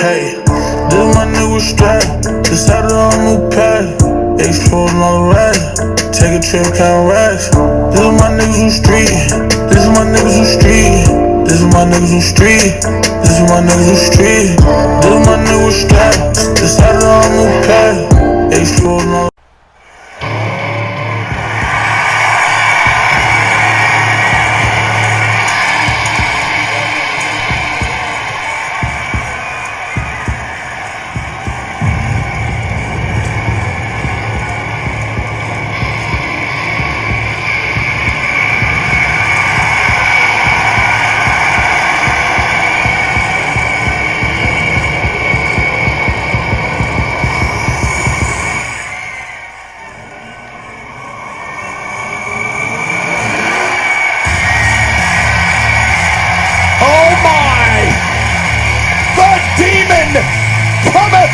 Hey, this my nigga strap. Decided on a new pack. Exposing all the racks. Take a trip, count racks. This is my niggas who street. This is my niggas who street. This is my niggas who street. This is my niggas who street. This is my nigga strap. Decided on a new pack. Exposing all. Cometh!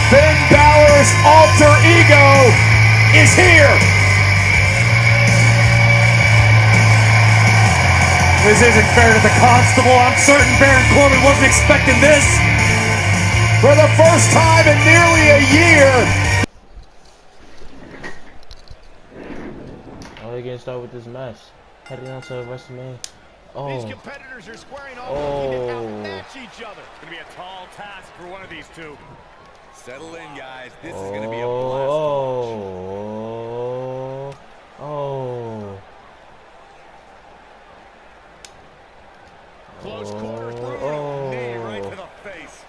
Finn Balor's alter ego is here! This isn't fair to the Constable. I'm certain Baron Corbin wasn't expecting this. For the first time in nearly a year. Oh, they're gonna start with this match. Heading on to WrestleMania. Oh. These competitors are squaring off looking to outmatch each other. It's gonna be a tall task for one of these two. Settle in, guys. This is gonna be a blast. Close quarter three. Knee right to the face.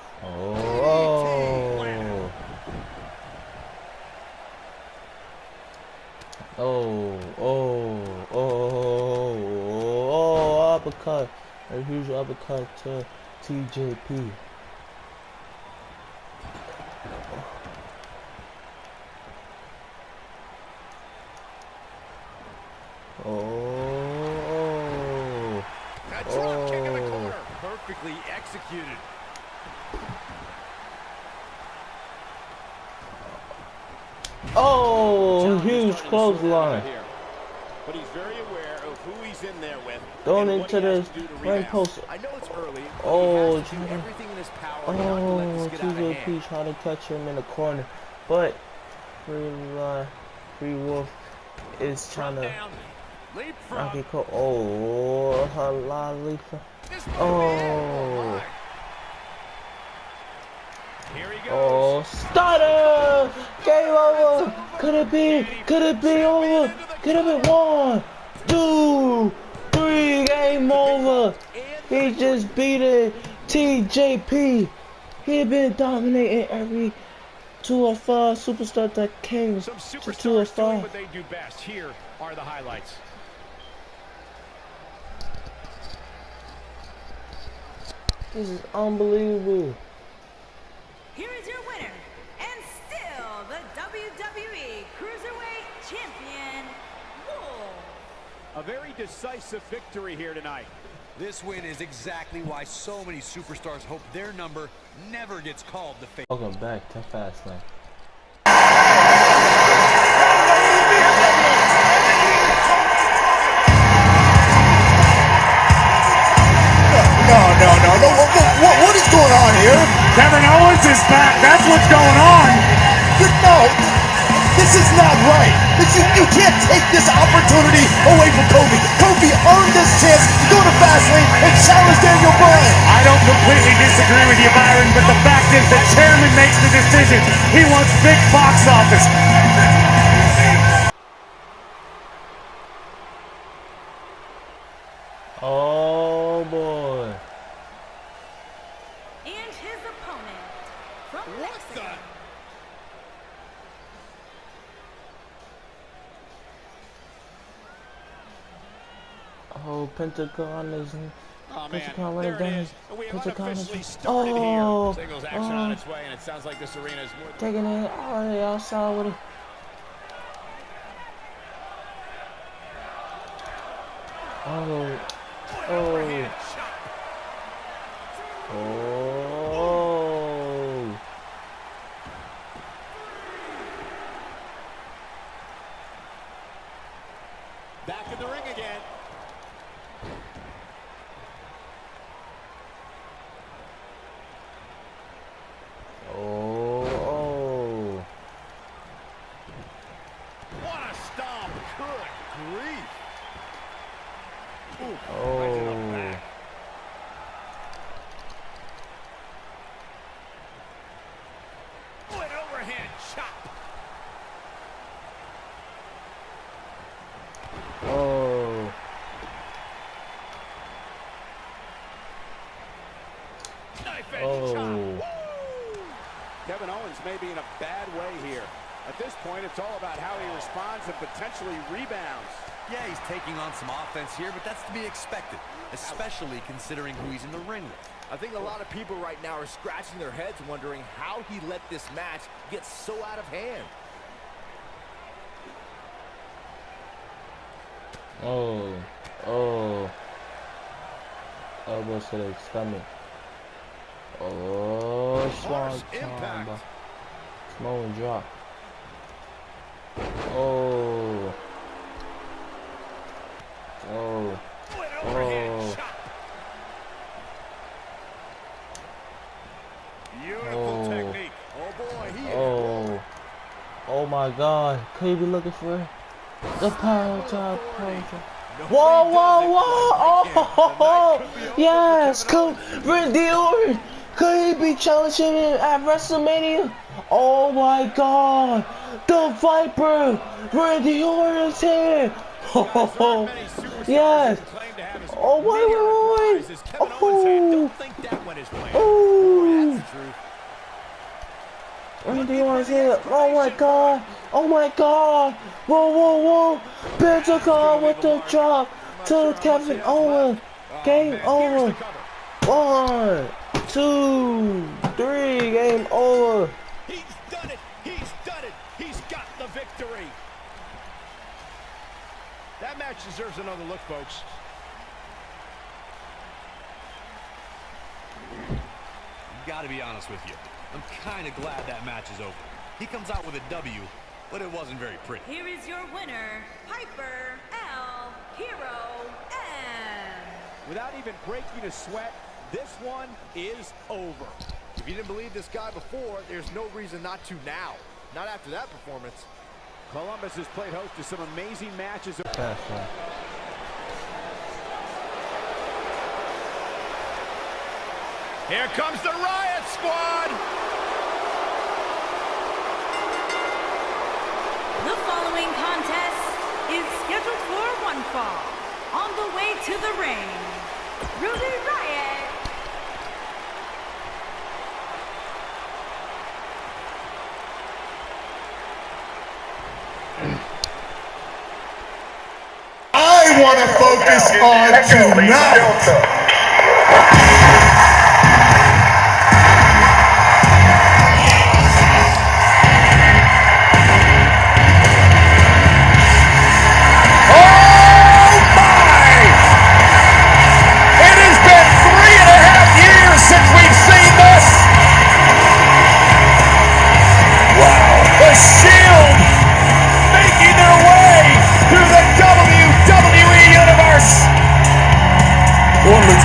Uppercut. A huge uppercut to TJP. That drop kick in the corner. Perfectly executed. Huge clothesline. But he's very aware of who he's in there with. Going into the ring post. I know it's early. TJP TJP trying to catch him in the corner, but Free Wolf is trying to knock it close. Here he goes. Stunner! Game over! Could it be over? Could it be 1, 2, 3, game over! He just beat it. TJP. He had been dominating every 205 superstar that came to 205. Doing what they do best. Here are the highlights. This is unbelievable. Here is your winner, and still the WWE Cruiserweight Champion, Wolf. A very decisive victory here tonight. This win is exactly why so many superstars hope their number never gets called the face. Welcome back to Fastlane. No. What is going on here? Kevin Owens is back. That's what's going on. No, this is not right. You can't take this opportunity away from Kofi. Kofi earned this chance to go to Fastlane and challenge Daniel Bryan. I don't completely disagree with you, Byron, but the fact is the chairman makes the decision. He wants big box office. Oh boy. And his opponent from Mexico. Oh, Pentagon is Pentagon there right down. it is. We have Pentagon unofficially is started here. Singles action on its way, and it sounds like this arena is more taking it all the outside with it. back in the ring again. point. It's all about how he responds and potentially rebounds. Yeah, he's taking on some offense here, but that's to be expected, especially considering who he's in the ring with. I think a lot of people right now are scratching their heads wondering how he let this match get so out of hand. Oh. Elbow to the stomach. Oh, strong time. Small and drop. Oh. Beautiful technique. Oh boy, Oh my God. Could he be looking for the power drop? Whoa! Oh, yes! Randy Orton! Could he be challenging him at WrestleMania? Oh my God! The Viper! Randy Orton's here! Oh, yes! Oh, wait! Oh! Randy Orton's here! Oh my God! Oh my God! Whoa! Pentagon with the drop to Kevin Owens. Game over. 1, 2, 3. Game over. He's done it. He's got the victory. That match deserves another look, folks. Gotta be honest with you, I'm kind of glad that match is over. He comes out with a W, but it wasn't very pretty. Here is your winner, Piper L. Hero M. Without even breaking a sweat, this one is over. If you didn't believe this guy before, there's no reason not to now. Not after that performance. Columbus has played host to some amazing matches. Here comes the Riot Squad! The following contest is scheduled for one fall. On the way to the ring, Ruby Riott. I want to focus on tonight.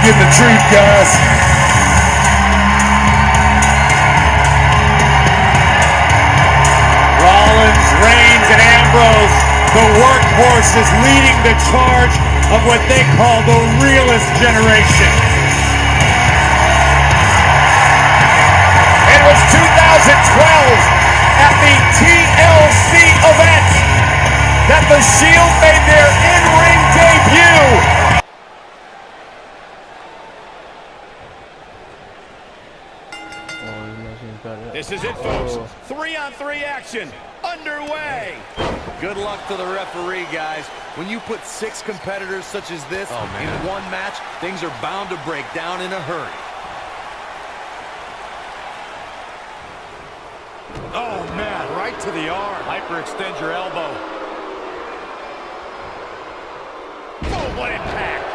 Get the treat, guys. Rollins, Reigns, and Ambrose, the workhorses leading the charge of what they call the realest generation. It was 2012 at the TLC event that the Shield made their in-ring debut. This is it, folks. 3-on-3 action underway. Good luck to the referee, guys. When you put 6 competitors such as this in one match, things are bound to break down in a hurry. Oh, man, right to the arm. Hyperextend your elbow. Oh, what impact.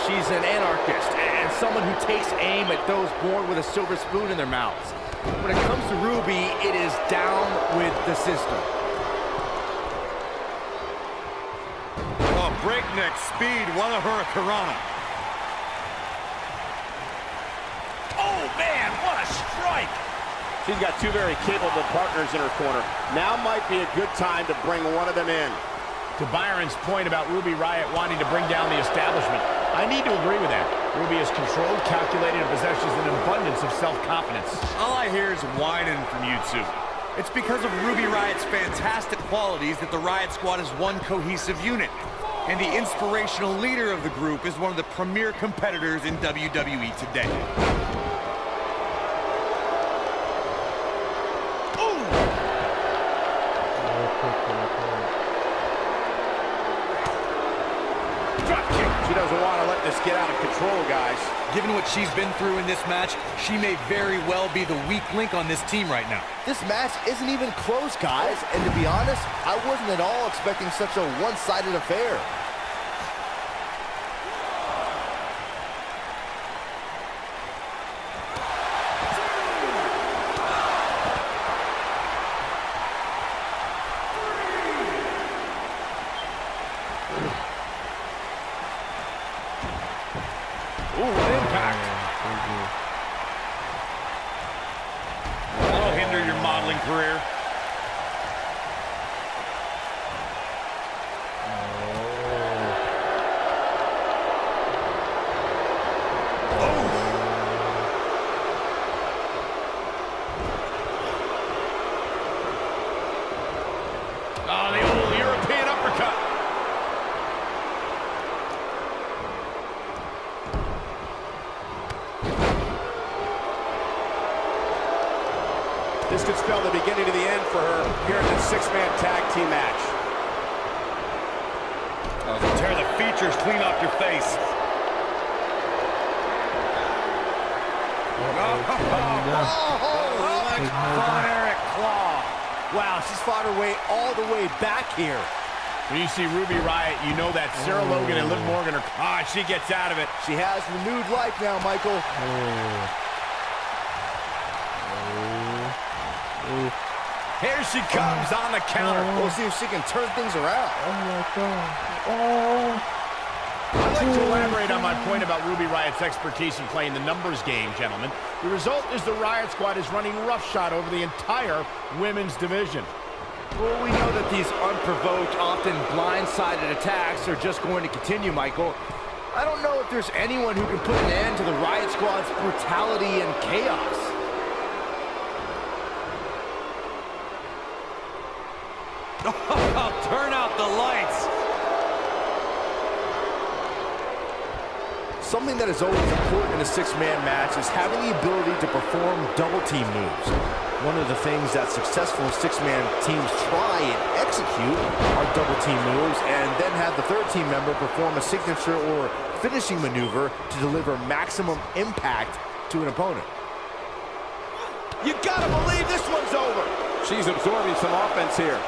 She's an anarchist and someone who takes aim at those born with a silver spoon in their mouths. When it comes to Ruby, it is down with the system. Oh, breakneck speed, one of her Hurricanrana. Oh, man, what a strike! She's got 2 very capable partners in her corner. Now might be a good time to bring one of them in. To Byron's point about Ruby Riott wanting to bring down the establishment, I need to agree with that. Ruby is controlled, calculated, and possesses an abundance of self-confidence. All I hear is whining from you two. It's because of Ruby Riot's fantastic qualities that the Riot Squad is one cohesive unit. And the inspirational leader of the group is one of the premier competitors in WWE today. She doesn't want to let this get out of control, guys. Given what she's been through in this match, she may very well be the weak link on this team right now. This match isn't even close, guys. And to be honest, I wasn't at all expecting such a one-sided affair. Ooh, what impact. That'll hinder your modeling career. Oh, the old European uppercut. This could spell the beginning to the end for her here in this six-man tag team match. Oh, tear the features clean off your face. Electronic claw. Wow, she's fought her way all the way back here. When you see Ruby Riot, you know that Sarah Logan and Liv Morgan are... she gets out of it. She has renewed life now, Michael. Here she comes on the counter. We'll see if she can turn things around. I'd like to elaborate on my point about Ruby Riot's expertise in playing the numbers game, gentlemen. The result is the Riot Squad is running roughshod over the entire women's division. Well, we know that these unprovoked, often blindsided attacks are just going to continue, Michael. I don't know if there's anyone who can put an end to the Riot Squad's brutality and chaos. Turn out the lights. Something that is always important in a six-man match is having the ability to perform double-team moves. One of the things that successful six-man teams try and execute are double-team moves and then have the third team member perform a signature or finishing maneuver to deliver maximum impact to an opponent. You gotta believe this one's over. She's absorbing some offense here.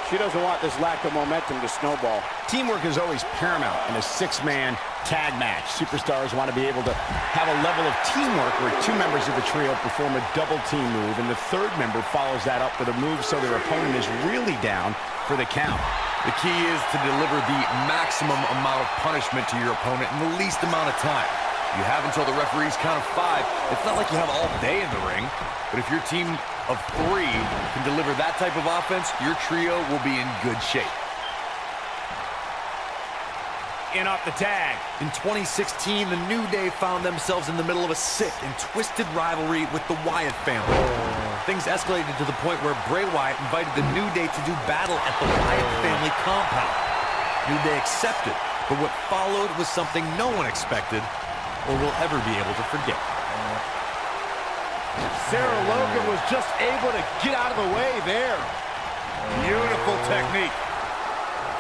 She doesn't want this lack of momentum to snowball. Teamwork is always paramount in a six-man tag match. Superstars want to be able to have a level of teamwork where two members of the trio perform a double-team move, and the third member follows that up with a move so their opponent is really down for the count. The key is to deliver the maximum amount of punishment to your opponent in the least amount of time. You have until the referee's count of 5. It's not like you have all day in the ring, but if your team of 3 can deliver that type of offense, your trio will be in good shape. In off the tag. In 2016, the New Day found themselves in the middle of a sick and twisted rivalry with the Wyatt family. Things escalated to the point where Bray Wyatt invited the New Day to do battle at the Wyatt family compound. New Day accepted, but what followed was something no one expected or will ever be able to forget. Sarah Logan was just able to get out of the way there. Beautiful technique.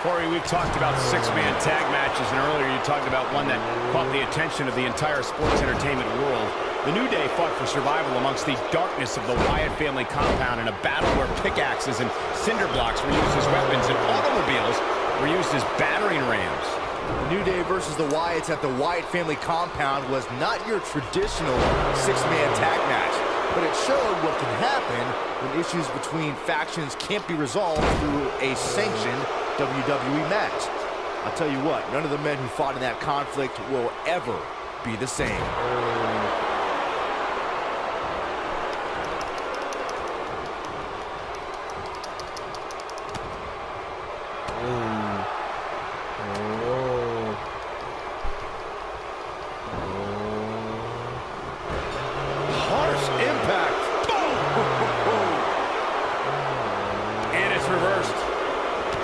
Corey, we've talked about six-man tag matches, and earlier you talked about one that caught the attention of the entire sports entertainment world. The New Day fought for survival amongst the darkness of the Wyatt family compound in a battle where pickaxes and cinder blocks were used as weapons and automobiles were used as battering rams. The New Day versus the Wyatts at the Wyatt family compound was not your traditional six-man tag match, but it showed what can happen when issues between factions can't be resolved through a sanctioned WWE match. I'll tell you what, none of the men who fought in that conflict will ever be the same.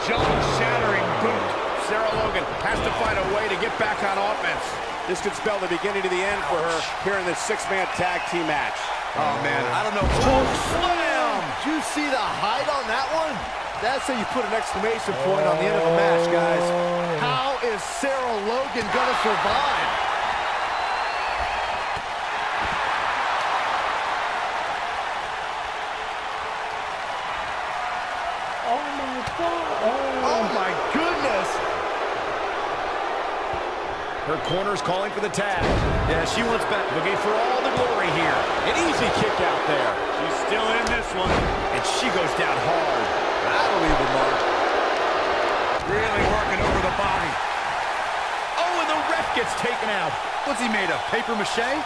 jaw-shattering boot. Sarah Logan has to find a way to get back on offense. This could spell the beginning to the end for her here in this six-man tag team match. Oh, man, I don't know. Oh, slam! Did you see the height on that one? That's how you put an exclamation point on the end of a match, guys. How is Sarah Logan gonna survive? Oh my God. Oh my goodness! Her corner's calling for the tag. Yeah, she wants back. Looking for all the glory here. An easy kick out there. She's still in this one. And she goes down hard. That'll leave a mark. Really working over the body. Oh, and the ref gets taken out. What's he made of, paper mache?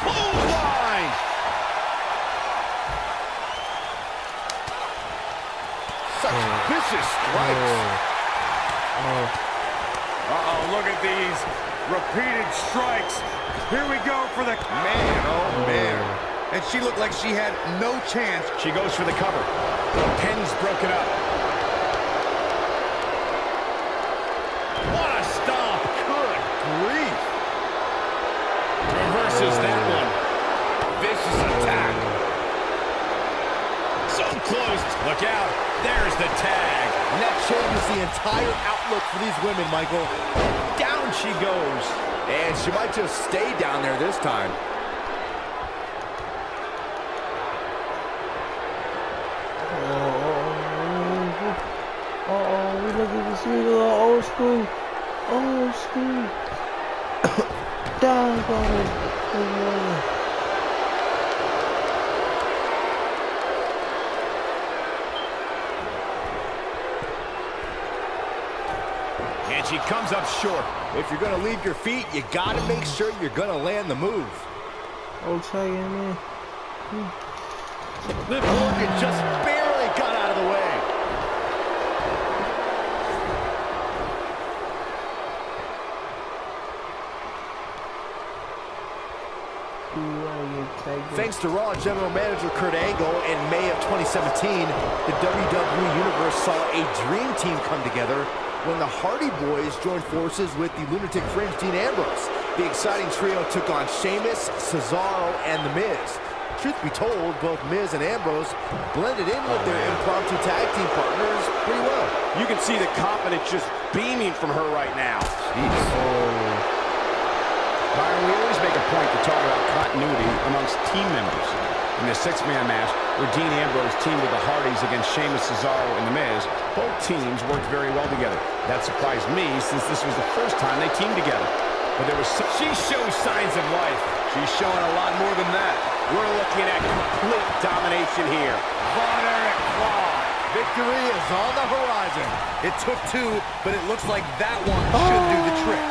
Clothesline! Such vicious strikes. Uh-oh, look at these repeated strikes. Here we go for the... Man, oh man. And she looked like she had no chance. She goes for the cover. The pin's broken up. What a stomp. Good grief. Reverses that one. Vicious attack. So close. Look out. There's the tag. And that changes the entire outlook for these women, Michael. Down she goes. And she might just stay down there this time. We look at the sweet little old school. Old school. Down, brother. And she comes up short. If you're gonna leave your feet, you gotta make sure you're gonna land the move. Old tight end, man. Liv Morgan just barely got out of the way. Thanks to Raw General Manager Kurt Angle, in May of 2017, the WWE Universe saw a dream team come together when the Hardy Boys joined forces with the Lunatic Fringe Dean Ambrose. The exciting trio took on Sheamus, Cesaro, and The Miz. Truth be told, both Miz and Ambrose blended in with their impromptu tag team partners pretty well. You can see the confidence just beaming from her right now. Byron, we always make a point to talk about continuity amongst team members. In the six-man match, where Dean Ambrose teamed with the Hardys against Sheamus, Cesaro, and The Miz, both teams worked very well together. That surprised me, since this was the first time they teamed together. But there was she shows signs of life. She's showing a lot more than that. We're looking at complete domination here. Von Erich Claw. Victory is on the horizon. It took two, but it looks like that one should do the trick.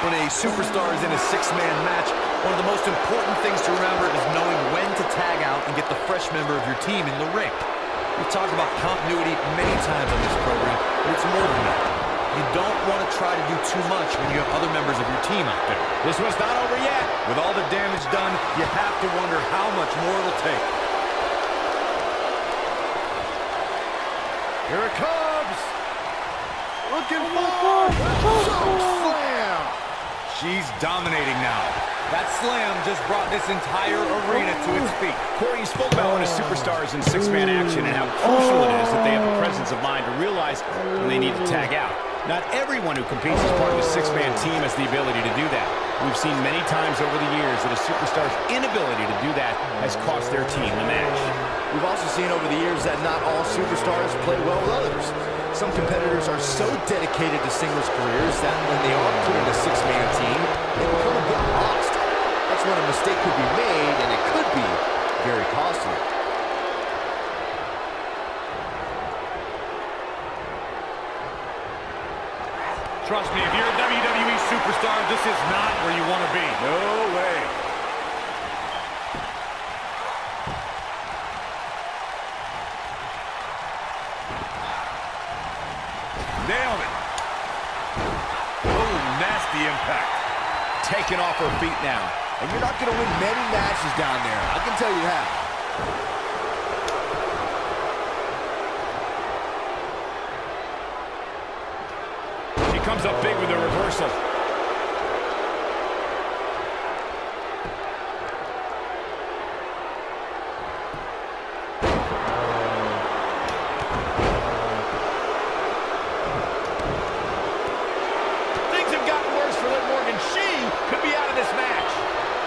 When a superstar is in a six-man match, one of the most important things to remember is knowing when to tag out and get the fresh member of your team in the ring. We've talked about continuity many times on this program, but it's more than that. You don't want to try to do too much when you have other members of your team out there. This one's not over yet. With all the damage done, you have to wonder how much more it'll take. Here it comes. Looking for slam. She's dominating now. That slam just brought this entire arena to its feet. Corey, you spoke about when a superstar is in six-man action and how crucial it is that they have the presence of mind to realize when they need to tag out. Not everyone who competes as part of a six-man team has the ability to do that. We've seen many times over the years that a superstar's inability to do that has cost their team the match. We've also seen over the years that not all superstars play well with others. Some competitors are so dedicated to singles careers that when they are put in a six-man team, they become a bit lost. That's when a mistake could be made, and it could be very costly. Trust me, if you're a WWE superstar, this is not where you want to be. No way. Nailed it. Oh, nasty impact. Taken off her feet now. And you're not going to win many matches down there, I can tell you that. comes up big with a reversal. Things have gotten worse for Liv Morgan. She could be out of this match.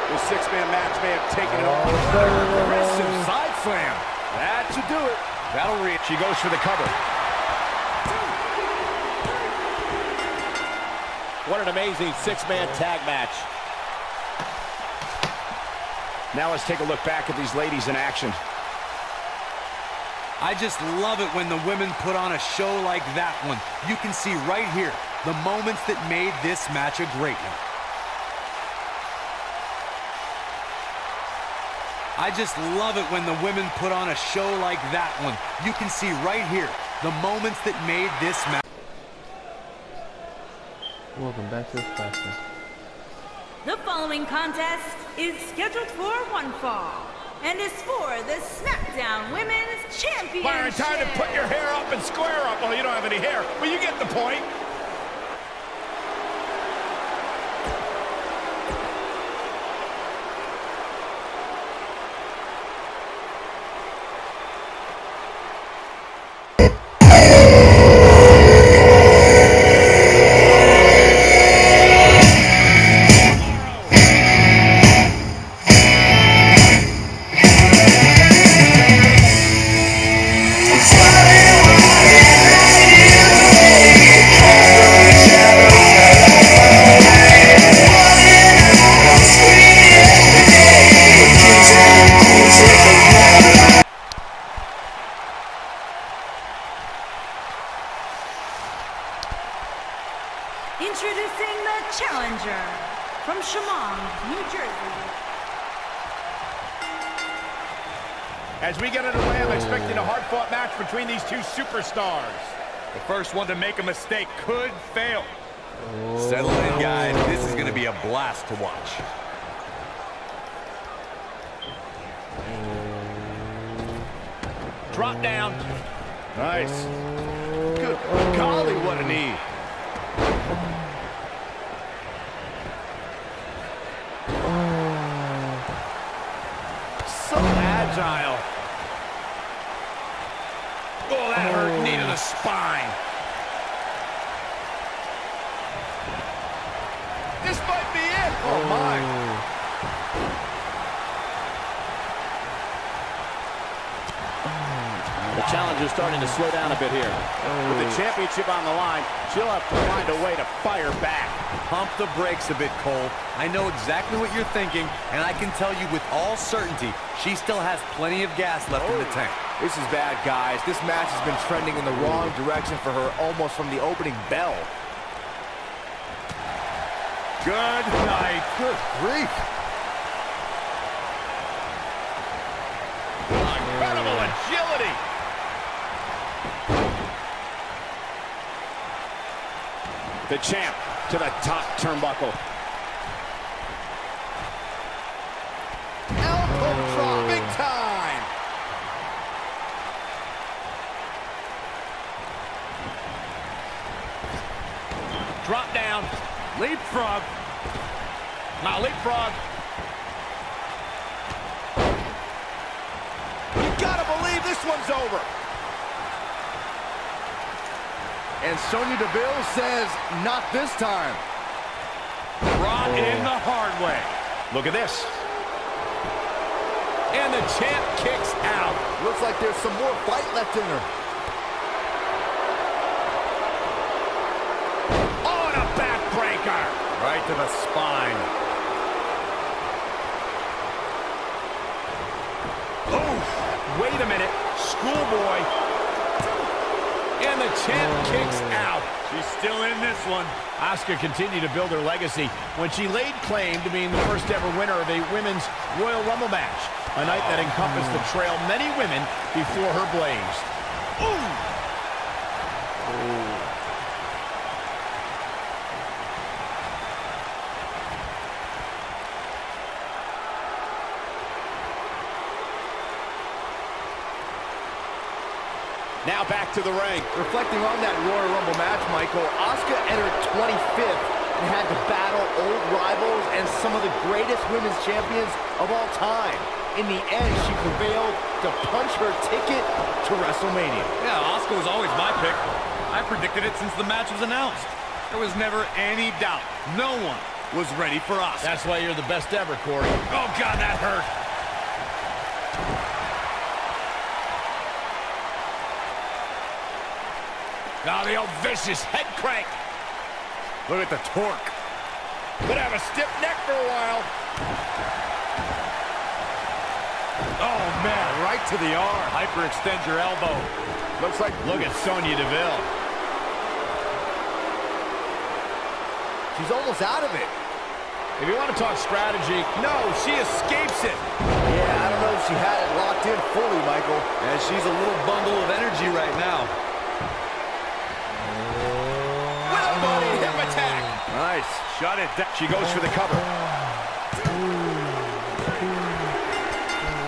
The six-man match may have taken it all. Aggressive side slam. That should do it. That'll reach. She goes for the cover. What an amazing six-man tag match. Now let's take a look back at these ladies in action. I just love it when the women put on a show like that one. You can see right here the moments that made this match a great one. I just love it when the women put on a show like that one. You can see right here the moments that made this match. Welcome back to the Fastlane. The following contest is scheduled for one fall and is for the SmackDown Women's Championship. Byron, time to put your hair up and square up. Well, you don't have any hair, but you get the point. Introducing the challenger from Chemung, New Jersey. As we get underway, I'm expecting a hard-fought match between these two superstars. The first one to make a mistake could fail. Settle in, guys. This is going to be a blast to watch. Drop down. Nice. Good golly, what a knee. So agile. Oh, that hurt. Knee to the spine. This might be it. Oh, my. The challenger's starting to slow down a bit here. With the championship on the line, she'll have to find a way to fire back. Pump the brakes a bit, Cole. I know exactly what you're thinking, and I can tell you with all certainty, she still has plenty of gas left in the tank. This is bad, guys. This match has been trending in the wrong direction for her almost from the opening bell. Good night. Good grief. Incredible agility. The champ to the top turnbuckle. Elbow drop, big time. Drop down. Leapfrog. Now leapfrog. You gotta believe this one's over. And Sonya Deville says, not this time. Brought in the hard way. Look at this. And the champ kicks out. Looks like there's some more fight left in her. Oh, and a backbreaker. Right to the spine. Oh, wait a minute. Schoolboy. And the champ kicks out. She's still in this one. Asuka continued to build her legacy when she laid claim to being the first ever winner of a women's Royal Rumble match. A night that encompassed the trail many women before her blazed. Ooh! Now back to the ring. Reflecting on that Royal Rumble match, Michael, Asuka entered 25th and had to battle old rivals and some of the greatest women's champions of all time. In the end, she prevailed to punch her ticket to WrestleMania. Yeah, Asuka was always my pick. I predicted it since the match was announced. There was never any doubt. No one was ready for Asuka. That's why you're the best ever, Corey. Oh, God, that hurt. Now the old vicious head crank. Look at the torque. Could have a stiff neck for a while. Oh, man, right to the arm. Hyperextend your elbow. Looks like, Look at Sonya Deville. She's almost out of it. If you want to talk strategy, no, she escapes it. Yeah, I don't know if she had it locked in fully, Michael. And she's a little bundle of energy right now. body hip attack. Nice. Shut it down. She goes for the cover.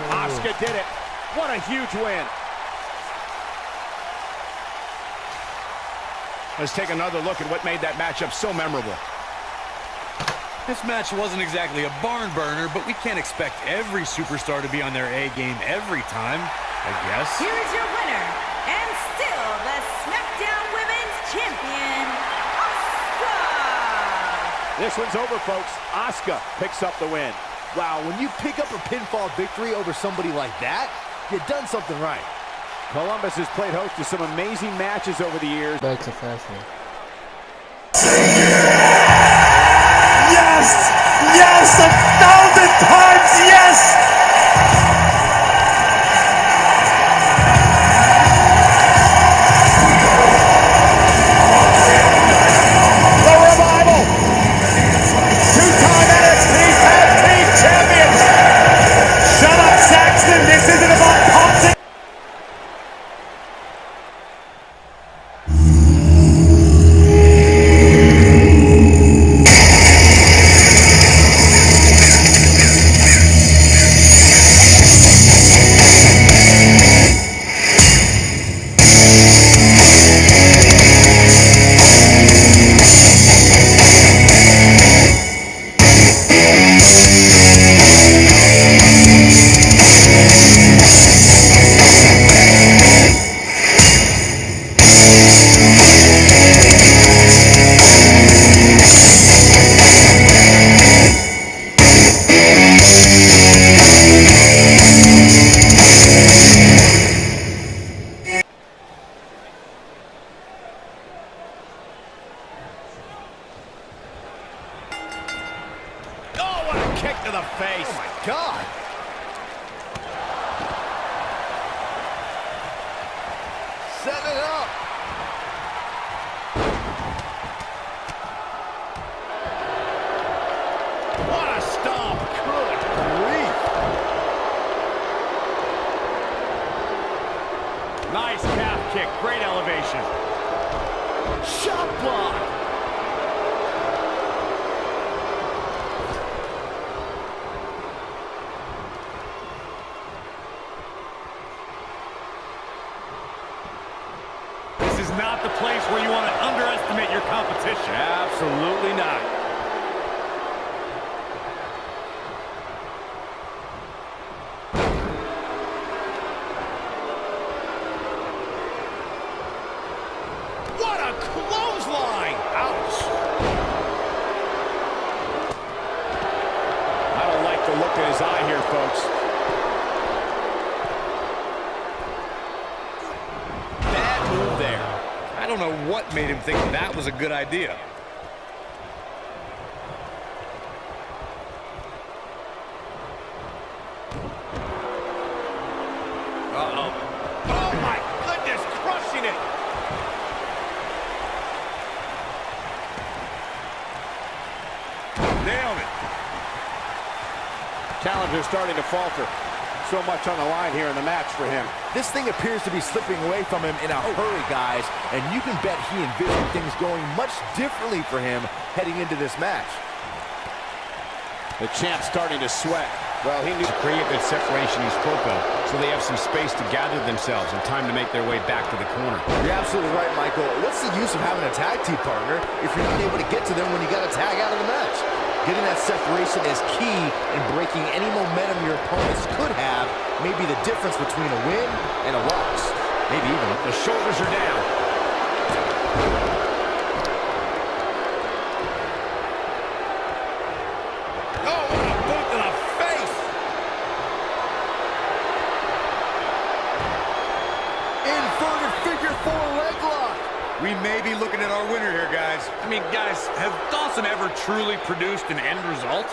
Asuka did it. What a huge win. Let's take another look at what made that matchup so memorable. This match wasn't exactly a barn burner, but we can't expect every superstar to be on their A game every time, I guess. Here is your winner, and still the SmackDown Women's Champion, Asuka! This one's over, folks. Asuka picks up the win. Wow, when you pick up a pinfall victory over somebody like that, you've done something right. Columbus has played host to some amazing matches over the years. Back to Fastlane. Yes! Yes! 1,000 times yes! The Revival! Two-time NXT Tag Team Champions! Shut up, Saxton! This isn't about punching! Kick to the face. Oh, my God. Set it up. What a stomp. Good grief. Nice calf kick. Great elevation. Shot block. This is not the place where you want to underestimate your competition. Absolutely not. What a clothesline! Ouch! I don't like the look in his eye here, folks. Bad move there. I don't know what made him think that was a good idea. Uh-oh. Oh, my goodness, crushing it. Nailed it. Challenger's starting to falter. So much on the line here in the match for him. This thing appears to be slipping away from him in a hurry, guys, and you can bet he envisioned things going much differently for him heading into this match. The champ's starting to sweat. Well, he knew to create that separation he spoke of, so they have some space to gather themselves and time to make their way back to the corner. You're absolutely right, Michael. What's the use of having a tag team partner if you're not able to get to them when you got to tag out of the match? Getting that separation is key in breaking any momentum your opponents could have. Maybe the difference between a win and a loss. Maybe even The shoulders are down. Oh, what a boot to the face! inverted figure 4 leg lock. We may be looking at our winner here, guys. I mean, guys, have Dawson ever truly produced an end result?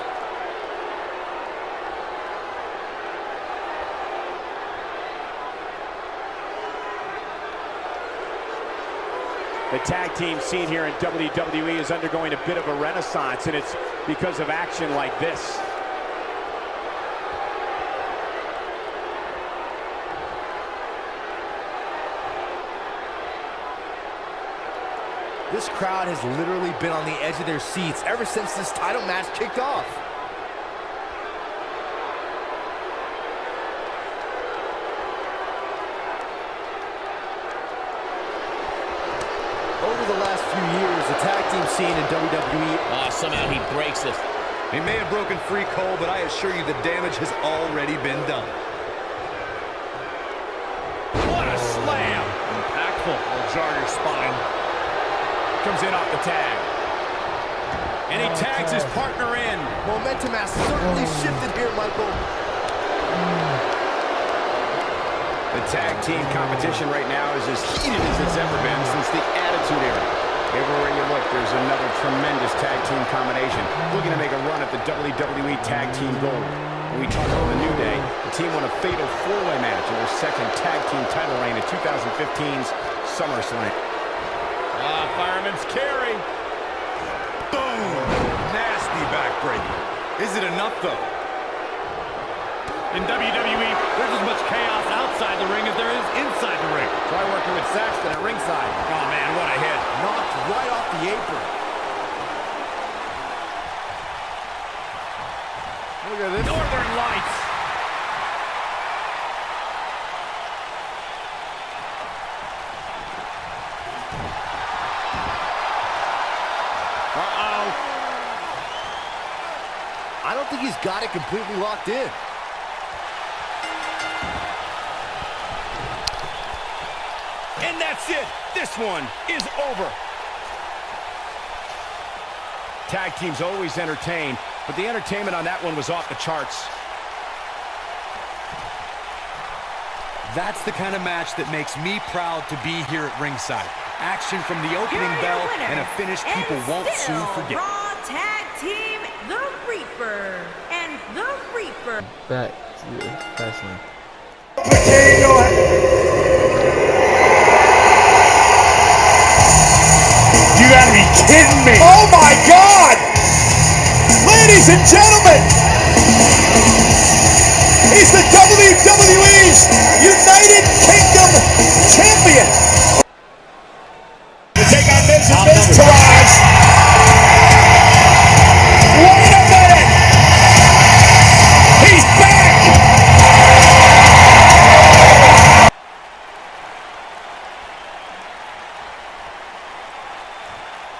the tag team scene here in WWE is undergoing a bit of a renaissance, and it's because of action like this. This crowd has literally been on the edge of their seats ever since this title match kicked off. Over the last few years, the tag team scene in WWE... somehow he breaks it. He may have broken free, Cole, but I assure you the damage has already been done. What a slam! Impactful. Will jar your spine. Comes in off the tag. And he tags his partner in. Momentum has certainly shifted here, Michael. The tag team competition right now is as heated as it's ever been since the Attitude Era. Everywhere you look, there's another tremendous tag team combination looking to make a run at the WWE Tag Team Gold. When we talk about the New Day, the team won a fatal four-way match in their second tag team title reign in 2015's SummerSlam. Fireman's carry. Boom! Nasty backbreaker. Is it enough, though? In WWE, there's as much chaos outside the ring as there is inside the ring. Try working with Saxton at ringside. Oh, man, what a hit. Knocked right off the apron. Look at this. Northern Lights. I don't think he's got it completely locked in. And that's it. This one is over. Tag teams always entertain, but the entertainment on that one was off the charts. That's the kind of match that makes me proud to be here at ringside. Action from the opening bell and a finish people won't soon forget. Raw Tag Team, The Reaper and The Reaper. Back to Fastlane. You gotta be kidding me! Oh my God! Ladies and gentlemen, he's the WWE's United Kingdom Champion. To take on Miz and Miz Taraj. Wait a minute! He's back!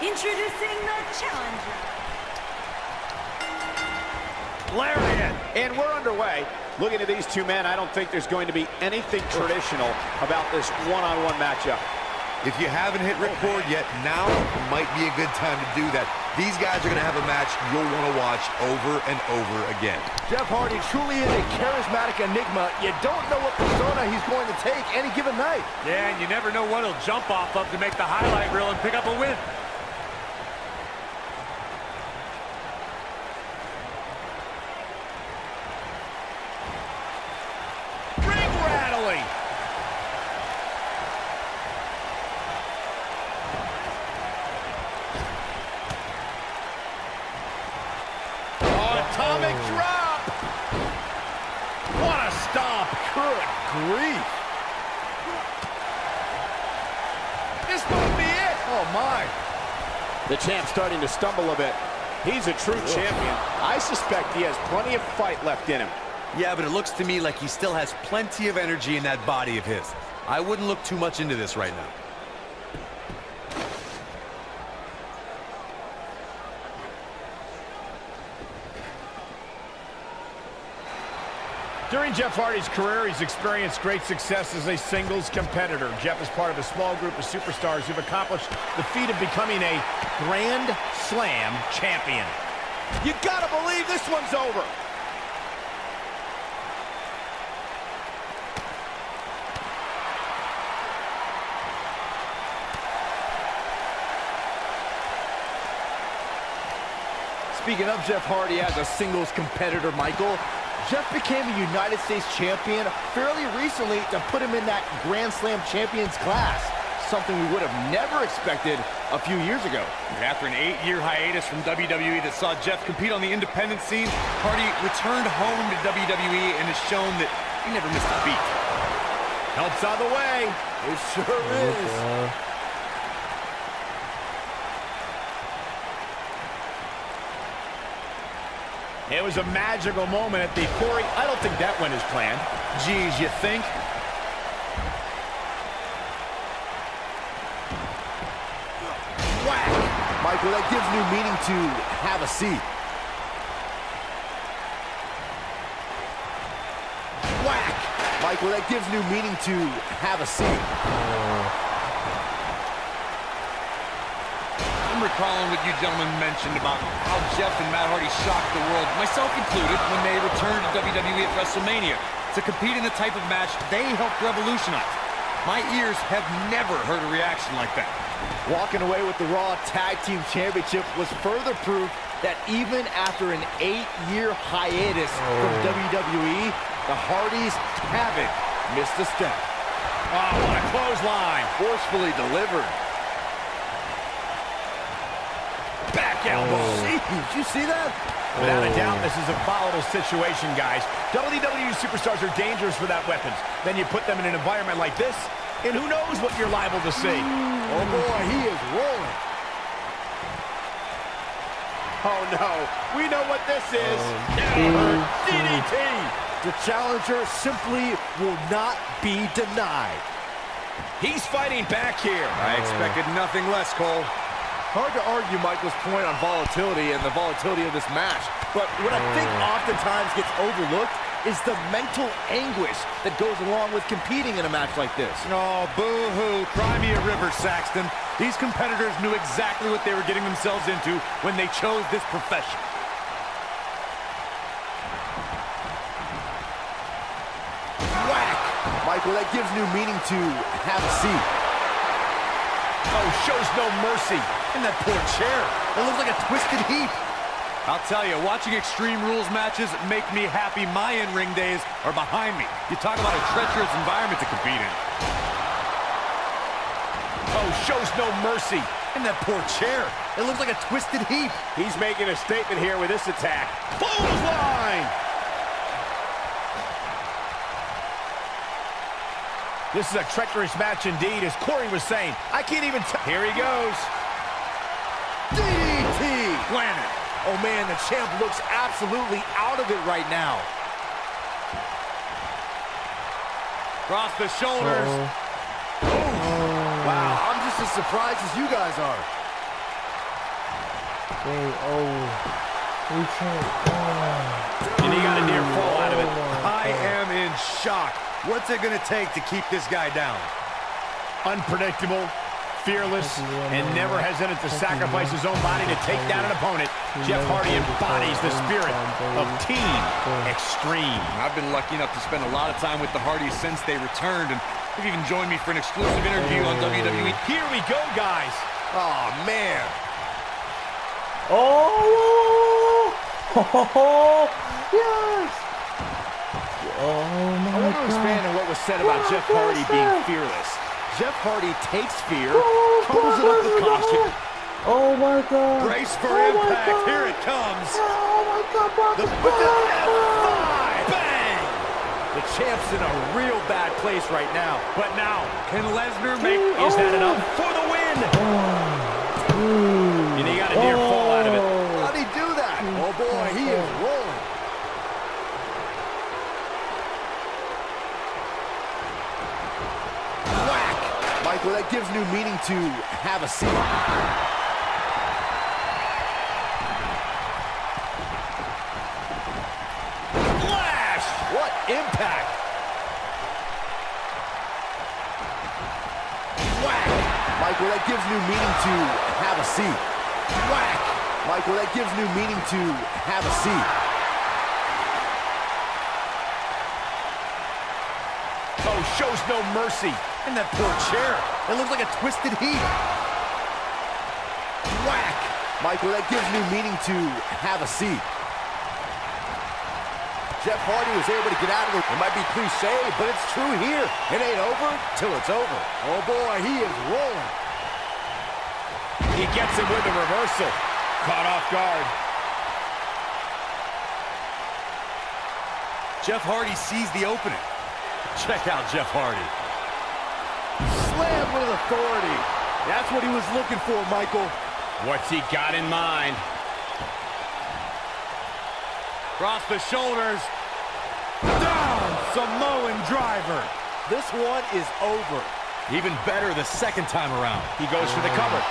Introducing the challenger. Lariat. And we're underway. Looking at these two men, I don't think there's going to be anything traditional about this one-on-one matchup. If you haven't hit record yet, now might be a good time to do that. These guys are going to have a match you'll want to watch over and over again. Jeff Hardy truly is a charismatic enigma. You don't know what persona he's going to take any given night. Yeah, and you never know what he'll jump off of to make the highlight reel and pick up a win. Ring rattling. Atomic drop. What a stomp. Good grief. This might be it. Oh my. The champ's starting to stumble a bit. He's a true champion. I suspect he has plenty of fight left in him. Yeah, but it looks to me like he still has plenty of energy in that body of his. I wouldn't look too much into this right now. During Jeff Hardy's career, he's experienced great success as a singles competitor. Jeff is part of a small group of superstars who've accomplished the feat of becoming a Grand Slam champion. You gotta believe this one's over. Speaking of Jeff Hardy as a singles competitor, Michael, Jeff became a United States champion fairly recently to put him in that Grand Slam champions class, something we would have never expected a few years ago. After an 8-year hiatus from WWE that saw Jeff compete on the independent scene, Hardy returned home to WWE and has shown that he never missed a beat. Helps on the way. It sure is. It was a magical moment at the Corey. I don't think that went as planned. Geez, you think? Whack! Michael, that gives new meaning to have a seat. Whack! Michael, that gives new meaning to have a seat. I'm recalling what you gentlemen mentioned about how Jeff and Matt Hardy shocked the world, myself included, when they returned to WWE at WrestleMania to compete in the type of match they helped revolutionize. My ears have never heard a reaction like that. Walking away with the Raw Tag Team Championship was further proof that even after an 8-year hiatus from WWE, the Hardys haven't missed a step. Oh, what a clothesline. Forcefully delivered. Back elbow. Did you see that? Without a doubt, this is a volatile situation, guys. WWE superstars are dangerous without weapons. Then you put them in an environment like this, and who knows what you're liable to see. Oh, boy, he is rolling. Oh, no. We know what this is. DDT. The challenger simply will not be denied. He's fighting back here. I expected nothing less, Cole. Hard to argue Michael's point on volatility and the volatility of this match, but what I think oftentimes gets overlooked is the mental anguish that goes along with competing in a match like this. Oh, boo-hoo. Cry me a river, Saxton. These competitors knew exactly what they were getting themselves into when they chose this profession. Whack! Michael, that gives new meaning to have a seat. Oh, shows no mercy. And that poor chair. It looks like a twisted heap. I'll tell you, watching Extreme Rules matches make me happy my in-ring days are behind me. You talk about a treacherous environment to compete in. Oh, shows no mercy. And that poor chair. It looks like a twisted heap. He's making a statement here with this attack. Clothesline! This is a treacherous match indeed, as Corey was saying. I can't even tell. Here he goes. DDT! Planet. Oh, man, the champ looks absolutely out of it right now. Cross the shoulders. Wow, I'm just as surprised as you guys are. And he got a near fall out of it. I am in shock. What's it going to take to keep this guy down? Unpredictable, fearless, and never hesitant to sacrifice his own body to take down an opponent. Jeff Hardy embodies the spirit of Team Extreme. I've been lucky enough to spend a lot of time with the Hardys since they returned, and they've even joined me for an exclusive interview on WWE. Here we go, guys. Oh, man. Yes! I want to expand on what was said about Jeff Hardy being fearless. Jeff Hardy takes fear, couples it up with caution. Oh my God! Brace for impact. Here it comes. Oh my God! With the F5! Bang! The champ's in a real bad place right now. But now, Can Lesnar make... is that enough for the win? And he got a near fall out of it. How'd he do that? Oh boy, he is rolling. Michael, that gives new meaning to have a seat. Flash! What impact! Whack! Michael, that gives new meaning to have a seat. Whack! Michael, that gives new meaning to have a seat. Oh, shows no mercy. And that poor chair. It looks like a twisted heat. Whack! Michael, that gives new meaning to have a seat. Jeff Hardy was able to get out of it. It might be cliche, but it's true here. It ain't over till it's over. Oh boy, he is rolling. He gets him with the reversal. Caught off guard. Jeff Hardy sees the opening. Check out Jeff Hardy. Slam with authority. That's what he was looking for, Michael. What's he got in mind? Across the shoulders. Down, Samoan driver. This one is over. Even better the second time around. He goes for the cover.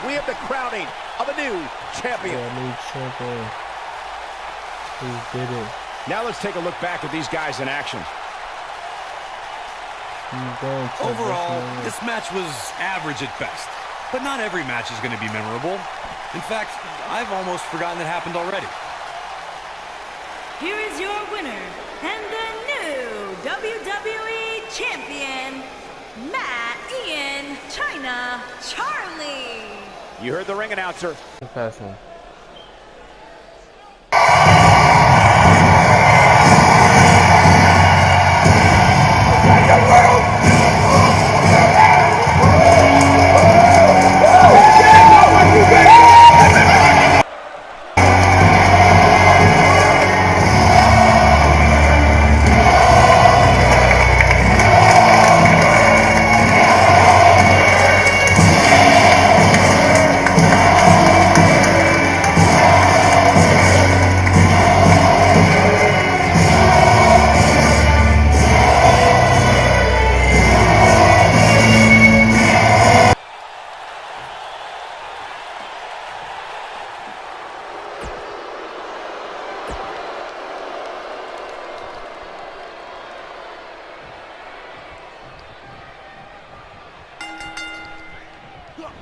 We have the crowning of a new champion. New champion. He did it. Now let's take a look back at these guys in action. Overall, this match was average at best. But not every match is going to be memorable. In fact, I've almost forgotten it happened already. Here is your winner and the new WWE Champion, Matt Ian China Charlie. You heard the ring announcer. Fastlane.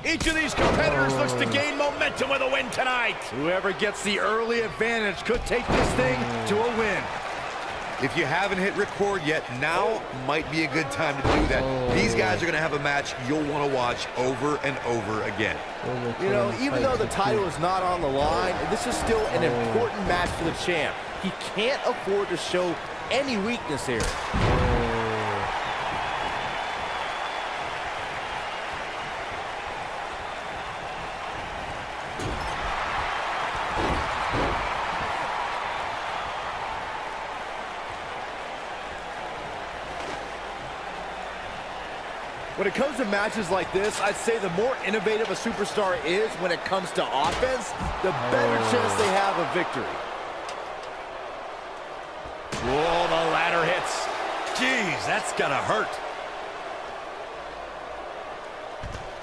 Each of these competitors looks to gain momentum with a win tonight. Whoever gets the early advantage could take this thing to a win. If you haven't hit record yet, now might be a good time to do that. These guys are going to have a match you'll want to watch over and over again. You know, even though the title is not on the line, this is still an important match for the champ. He can't afford to show any weakness here. When it comes to matches like this, I'd say the more innovative a superstar is when it comes to offense, the better chance they have of victory. Whoa, the ladder hits. Jeez, that's gotta hurt.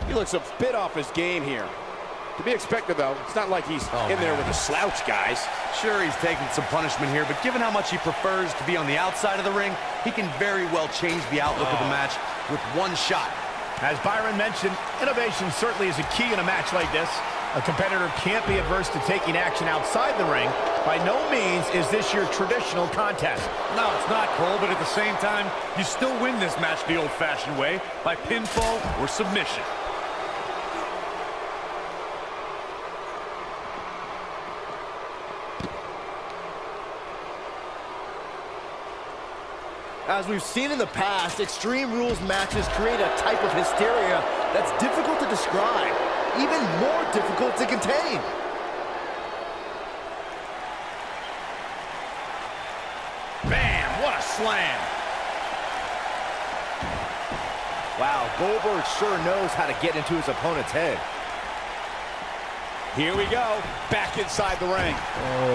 He looks a bit off his game here. To be expected, though. It's not like he's in there with a slouch, guys. Sure, he's taking some punishment here, but given how much he prefers to be on the outside of the ring, he can very well change the outlook of the match with one shot. As Byron mentioned, innovation certainly is a key in a match like this. A competitor can't be averse to taking action outside the ring. By no means is this your traditional contest. No, it's not, Cole, but at the same time, you still win this match the old-fashioned way, by pinfall or submission. As we've seen in the past, Extreme Rules matches create a type of hysteria that's difficult to describe, even more difficult to contain. Bam, what a slam. Wow, Goldberg sure knows how to get into his opponent's head. Here we go, back inside the ring.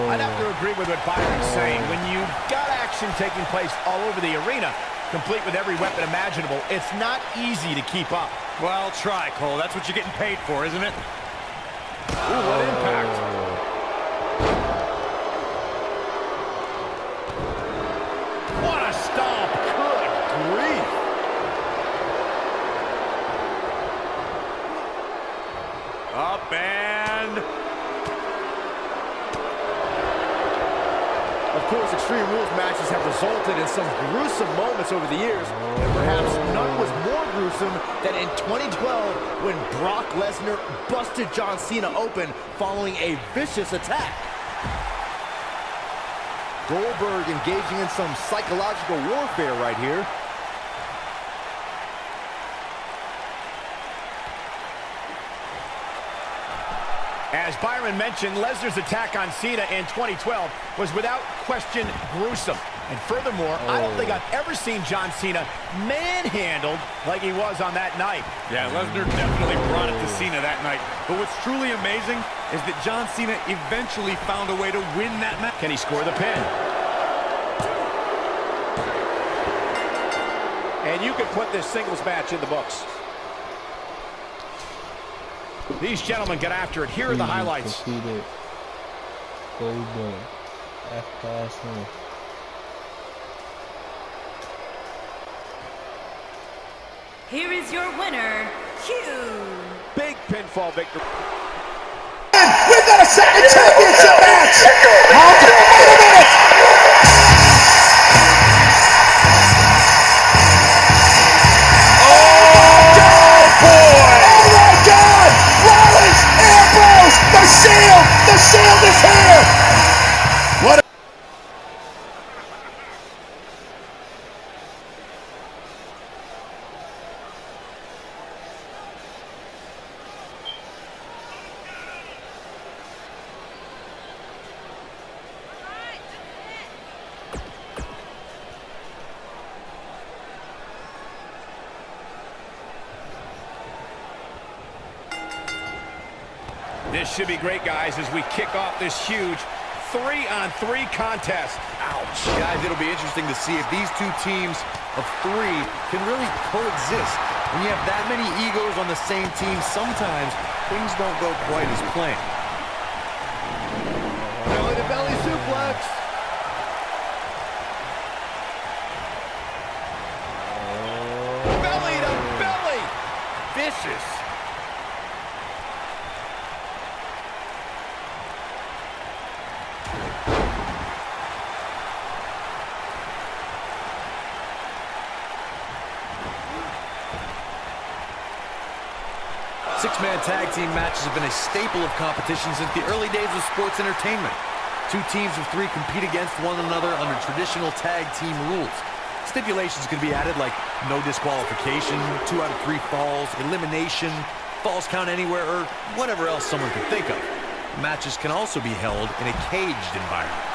I'd have to agree with what Byron's saying. When you've got action taking place all over the arena, complete with every weapon imaginable, it's not easy to keep up. Well, try, Cole. That's what you're getting paid for, isn't it? Ooh, what impact. What a stomp. Good grief. Up and... Of course, Extreme Rules matches have resulted in some gruesome moments over the years, and perhaps none was more gruesome than in 2012 when Brock Lesnar busted John Cena open following a vicious attack. Goldberg engaging in some psychological warfare right here. As Byron mentioned, Lesnar's attack on Cena in 2012 was without question gruesome. And furthermore, I don't think I've ever seen John Cena manhandled like he was on that night. Yeah, Lesnar definitely brought it to Cena that night. But what's truly amazing is that John Cena eventually found a way to win that match. Can he score the pin? And you can put this singles match in the books. These gentlemen get after it. Here are the highlights. Competed. Goldberg. Fastlane. Here is your winner, Q. Big pinfall victory. We've got a second championship match! Wait a minute! The Shield is here! What a... This should be great, guys, as we kick off this huge 3-on-3 contest. Ouch. Guys, it'll be interesting to see if these two teams of three can really coexist. When you have that many egos on the same team, sometimes things don't go quite as planned. Belly to belly suplex. Belly to belly. Vicious. Six-man tag team matches have been a staple of competition since the early days of sports entertainment. Two teams of three compete against one another under traditional tag team rules. Stipulations can be added like no disqualification, 2 out of 3 falls, elimination, falls count anywhere, or whatever else someone could think of. Matches can also be held in a caged environment.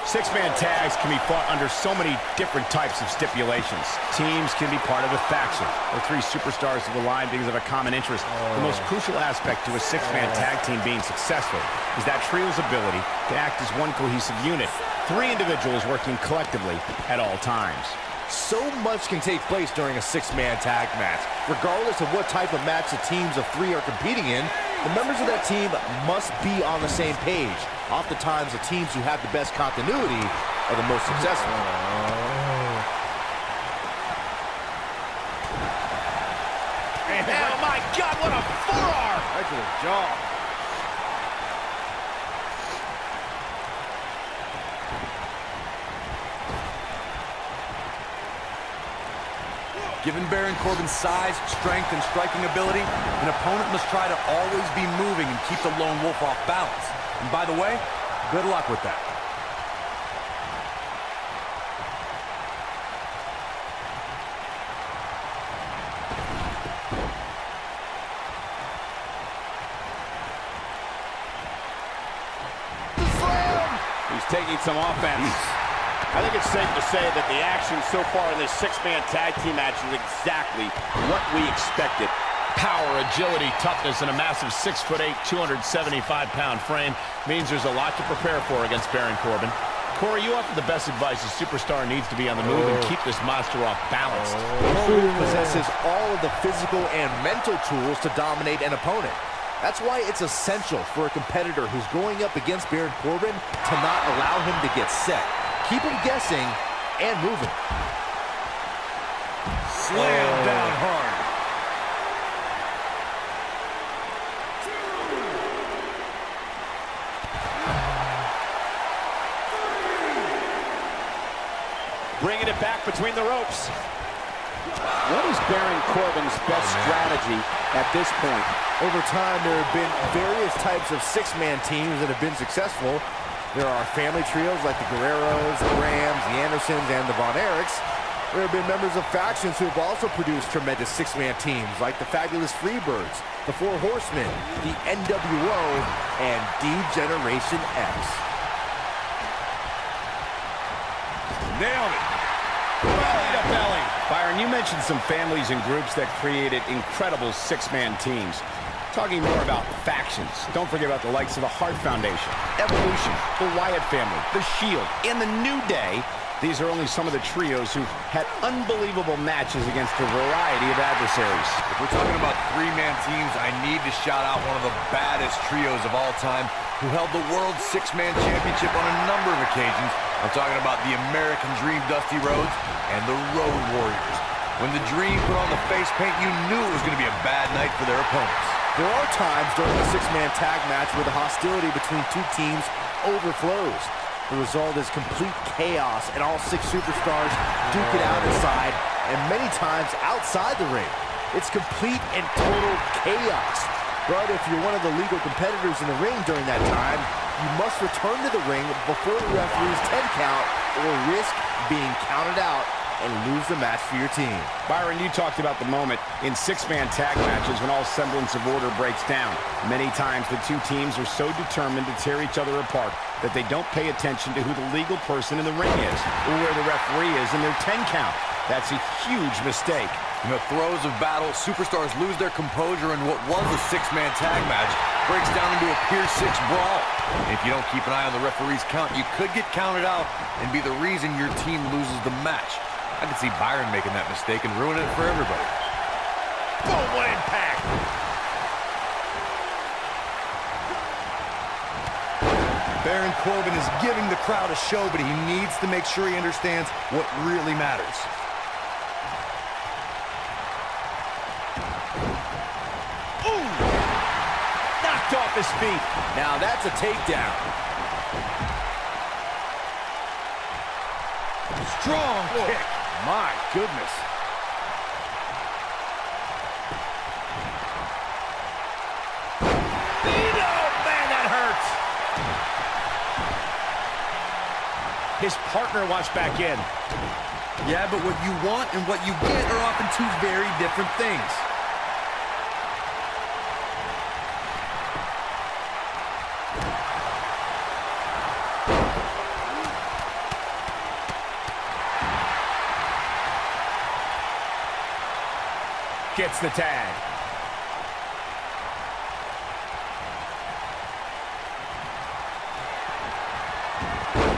Six-man tags can be fought under so many different types of stipulations. Teams can be part of a faction, or 3 superstars who align because of a common interest. The most crucial aspect to a six-man tag team being successful is that trio's ability to act as one cohesive unit. 3 individuals working collectively at all times. So much can take place during a six-man tag match. Regardless of what type of match the teams of 3 are competing in, the members of that team must be on the same page. Oftentimes, the teams who have the best continuity are the most successful. Oh my God, what a forearm! Right to the jaw. Given Baron Corbin's size, strength, and striking ability, an opponent must try to always be moving and keep the lone wolf off balance. And by the way, good luck with that. He's taking some offense. I think it's safe to say that the action so far in this six-man tag team match is exactly what we expected. Power, agility, toughness, and a massive 6'8", 275-pound frame means there's a lot to prepare for against Baron Corbin. Corey, you offer the best advice. A superstar needs to be on the move and keep this monster off balance. Corbin possesses all of the physical and mental tools to dominate an opponent. That's why it's essential for a competitor who's going up against Baron Corbin to not allow him to get set. Keep him guessing and moving. Slam down hard. Bringing it back between the ropes. What is Baron Corbin's best strategy at this point? Over time, there have been various types of six-man teams that have been successful. There are family trios like the Guerreros, the Rams, the Andersons, and the Von Erichs. There have been members of factions who have also produced tremendous six-man teams like the Fabulous Freebirds, the Four Horsemen, the NWO, and D-Generation X. Nailed it. Belly to belly. Byron, you mentioned some families and groups that created incredible six-man teams. Talking more about factions, don't forget about the likes of the Hart Foundation, Evolution, the Wyatt family, the Shield, and the New Day. These are only some of the trios who've had unbelievable matches against a variety of adversaries. If we're talking about three-man teams, I need to shout out one of the baddest trios of all time who held the World Six-Man Championship on a number of occasions. I'm talking about the American Dream Dusty Rhodes and the Road Warriors. When the Dream put on the face paint, you knew it was going to be a bad night for their opponents. There are times during a six-man tag match where the hostility between two teams overflows. The result is complete chaos, and all six superstars duke it out inside, and many times outside the ring. It's complete and total chaos. But if you're one of the legal competitors in the ring during that time, you must return to the ring before the referee's 10 count or risk being counted out and lose the match for your team. Byron, you talked about the moment in six-man tag matches when all semblance of order breaks down. Many times the two teams are so determined to tear each other apart that they don't pay attention to who the legal person in the ring is or where the referee is in their 10 count. That's a huge mistake. In the throes of battle, superstars lose their composure, and what was a six-man tag match breaks down into a Pier 6 brawl. And if you don't keep an eye on the referee's count, you could get counted out and be the reason your team loses the match. I could see Byron making that mistake and ruining it for everybody. Boom, what impact! Baron Corbin is giving the crowd a show, but he needs to make sure he understands what really matters. Ooh! Knocked off his feet. Now that's a takedown. Strong kick. My goodness. Man, that hurts. His partner wants back in. Yeah, but what you want and what you get are often two very different things. Gets the tag.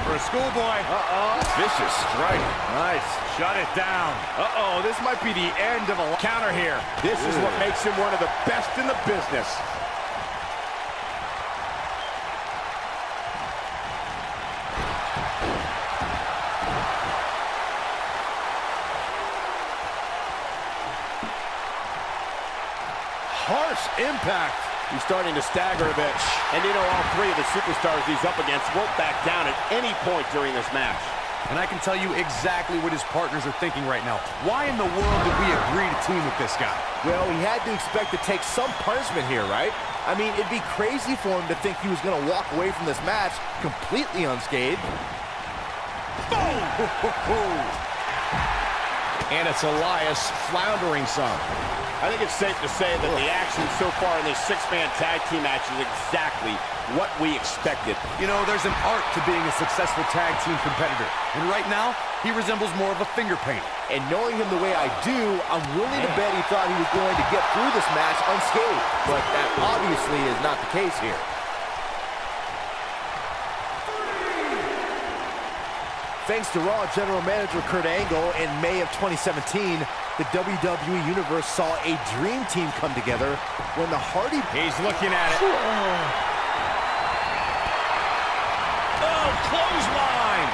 For a schoolboy. Vicious strike. Nice. Shut it down. This might be the end of a counter here. This is what makes him one of the best in the business. Harsh impact. He's starting to stagger a bit. And you know, all three of the superstars he's up against won't back down at any point during this match. And I can tell you exactly what his partners are thinking right now. Why in the world did we agree to team with this guy? Well, he had to expect to take some punishment here, right? I mean, it'd be crazy for him to think he was going to walk away from this match completely unscathed. And it's Elias floundering some. I think it's safe to say that the action so far in this six-man tag team match is exactly what we expected. You know, there's an art to being a successful tag team competitor. And right now, he resembles more of a finger painter. And knowing him the way I do, I'm willing to bet he thought he was going to get through this match unscathed. But that obviously is not the case here. Thanks to Raw General Manager Kurt Angle, in May of 2017, the WWE Universe saw a dream team come together when the Hardy... He's looking at it. Oh, clothesline!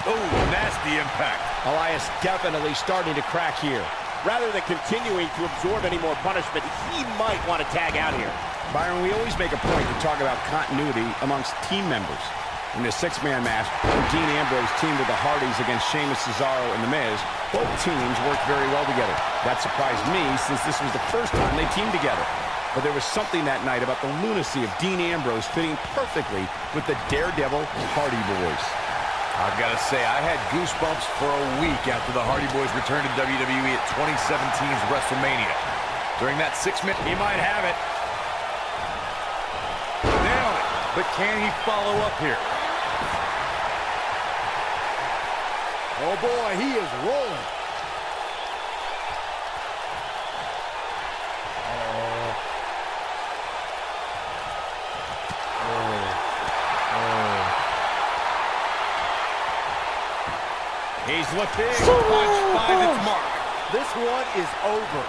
Oh, nasty impact. Elias definitely starting to crack here. Rather than continuing to absorb any more punishment, he might want to tag out here. Byron, we always make a point to talk about continuity amongst team members. In the six-man match, when Dean Ambrose teamed with the Hardys against Sheamus, Cesaro, and The Miz, both teams worked very well together. That surprised me, since this was the first time they teamed together. But there was something that night about the lunacy of Dean Ambrose fitting perfectly with the Daredevil Hardy Boys. I've got to say, I had goosebumps for a week after the Hardy Boys returned to WWE at 2017's WrestleMania. During that 6-minute, he might have it. Nailed it. But can he follow up here? Oh boy, he is rolling. He's looked big. Punch finds its mark. This one is over.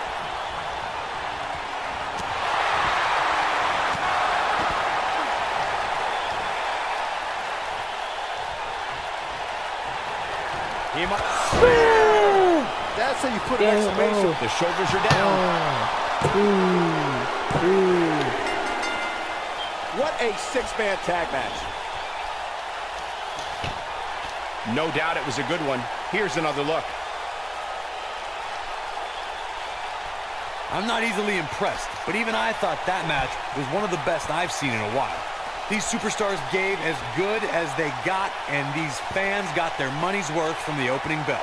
He might... That's how you put an exclamation. The shoulders are down. What a six-man tag match. No doubt it was a good one. Here's another look. I'm not easily impressed, but even I thought that match was one of the best I've seen in a while. These superstars gave as good as they got, and these fans got their money's worth from the opening bell.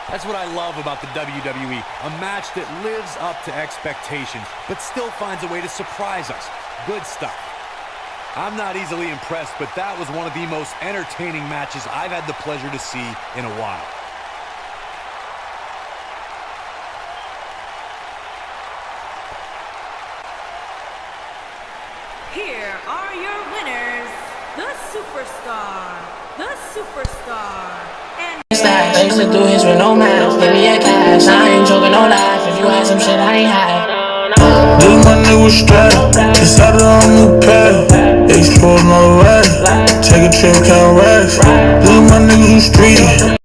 That's what I love about the WWE, a match that lives up to expectations, but still finds a way to surprise us. Good stuff. I'm not easily impressed, but that was one of the most entertaining matches I've had the pleasure to see in a while. Here are your winners, the Superstar, and... I used to do his with no mask, give me a cash, I ain't joking, no life, if you had some shit I ain't had. This my nigga strap, decided on new pack. Exploding all the way, take a trip, count racks. This my niggas who street.